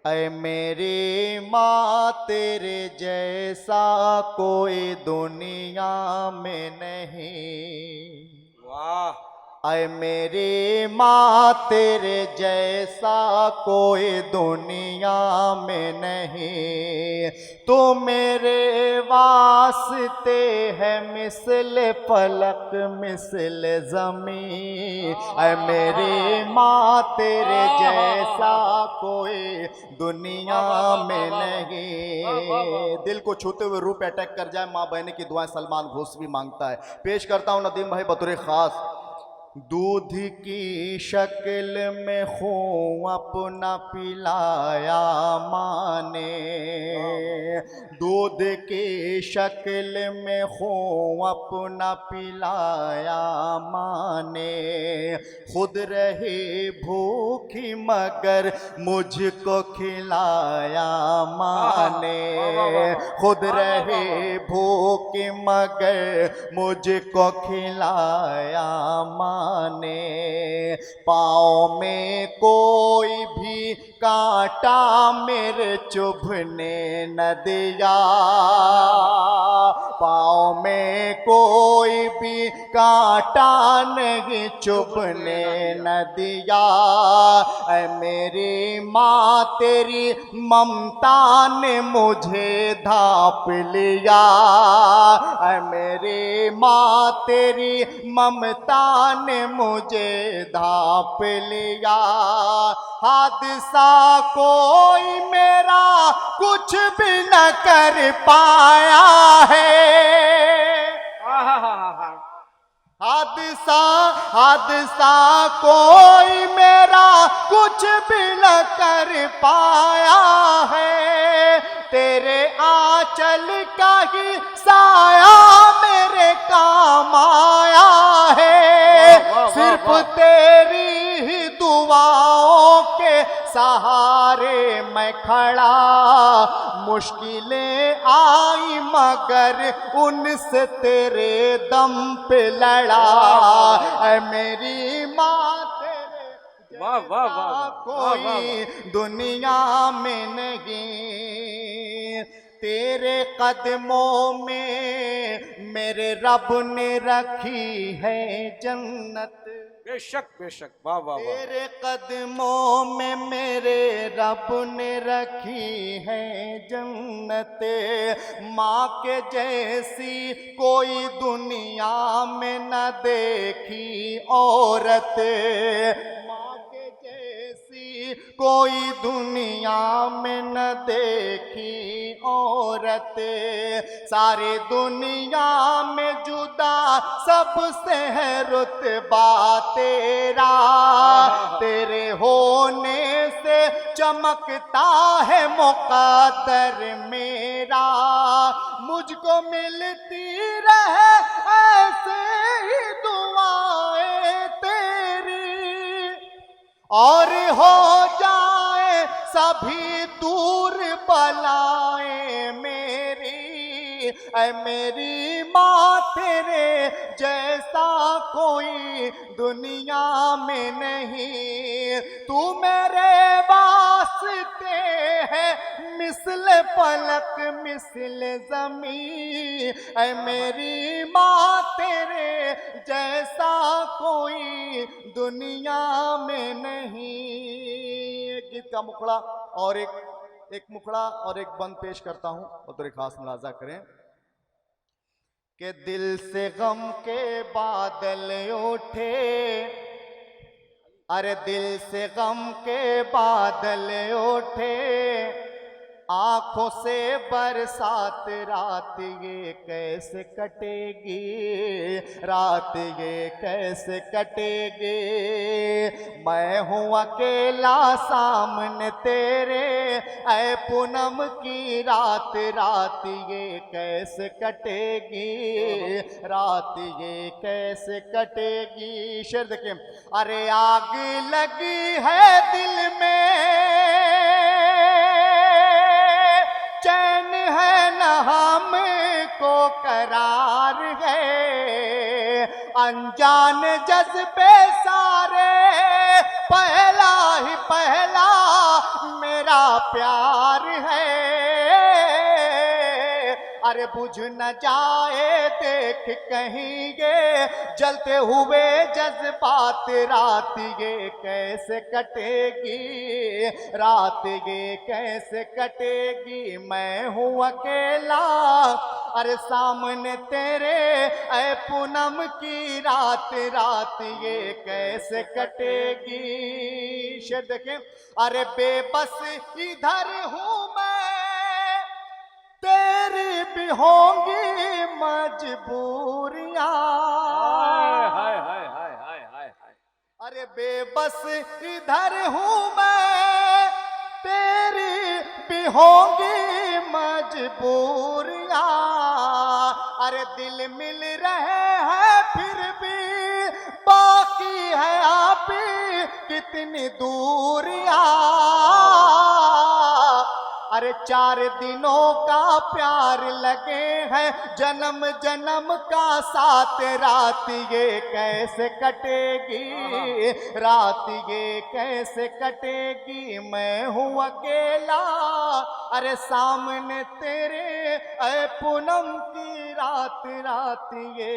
ऐ मेरी माँ तेरे जैसा कोई दुनिया में नहीं। वाह। ऐ मेरी माँ तेरे जैसा कोई दुनिया में नहीं। तू मेरे वास्ते है मिसल फलक मिसल ज़मीं। ऐ मेरी माँ तेरे जैसा कोई दुनिया में नहीं। दिल को छूते हुए रूप अटैक कर जाए, माँ बहन की दुआएं सलमान घोष भी मांगता है। पेश करता हूँ नदीम भाई बतौर खास। दूध की शक्ल में खून अपना पिलाया माँ ने। दूध की शक्ल में खून अपना पिलाया माँ ने। खुद रही भूखी मगर मुझको खिलाया माँ ने। खुद रही भूखी मगर मुझको खिलाया माँ ने। पाँव में कोई भी कांटा मेरे चुभने न दिया। पाँव में कोई भी कांटा नहीं चुभने न दिया। ऐ मेरी माँ तेरी ममता ने मुझे धाप लिया। ऐ मेरी माँ तेरी ममता ने मुझे धाप लिया। हादसा कोई मेरा कुछ भी न कर पाया है। हादसा कोई मेरा कुछ भी न कर पाया है। तेरे आंचल का ही साया मेरे काम आया है। सिर्फ तेरी ही दुआओं के सहारे मैं खड़ा। मुश्किलें आई मगर उनसे तेरे दम पे लड़ा। ऐ मेरी माँ तेरे वाह वाह वाह कोई दुनिया में नहीं। तेरे कदमों में मेरे रब ने रखी है जन्नत। बेशक बेशक वाह वाह वाह। तेरे कदमों में मेरे रब ने रखी है जन्नत। माँ के जैसी कोई दुनिया में न देखी औरत। माँ के जैसी कोई दुनिया में न देखी औरत। सारी दुनिया में जुदा सबसे है रुतबा तेरा। तेरे होने से चमकता है मुक़द्दर मेरा। मुझको मिलती रहे ऐसे ही दुआएं तेरी। और हो जाए सभी दूर बलाएं मेरी। ऐ मेरी माँ तेरे जैसा कोई दुनिया में नहीं। तू मेरे वास्ते है मिसल फलक मिसल ज़मीं। ऐ मेरी माँ तेरे जैसा कोई दुनिया में नहीं। एक गीत का मुखड़ा और एक मुखड़ा और एक बंद पेश करता हूं और तो खास मुलाजा करें कि दिल से गम के बादल उठे। अरे दिल से गम के बादल उठे। आंखों से बरसात रात ये कैसे कटेगी। रात ये कैसे कटेगी। मैं हूँ अकेला सामने तेरे। ऐ पूनम की रात रात ये कैसे कटेगी। रात ये कैसे कटेगी। शेर देखिए। अरे आग लगी है दिल में चैन है न हमको करार है। अनजान जज्बे सारे पहला ही पहला मेरा प्यार है। अरे बुझ न जाए देख कहीं ये जलते हुए जज्बात, रात ये कैसे कटेगी, रात ये कैसे कटेगी। मैं हूँ अकेला अरे सामने तेरे, ऐ पूनम की रात, रात ये कैसे कटेगी। शेर देखें, अरे बेबस इधर हूँ मैं, तेरी भी होंगी मजबूरियां। हाय हाय हाय हाय हाय हाय। अरे बेबस इधर हूँ मैं, तेरी भी होंगी मजबूरियां। अरे दिल मिल रहे हैं फिर भी बाकी है आप ही कितनी दूरियां। अरे 4 दिनों का प्यार लगे हैं जन्म जन्म का साथ, रात ये कैसे कटेगी, रात ये कैसे कटेगी। मैं हूँ अकेला अरे सामने तेरे, ऐ पूनम की रात, रात ये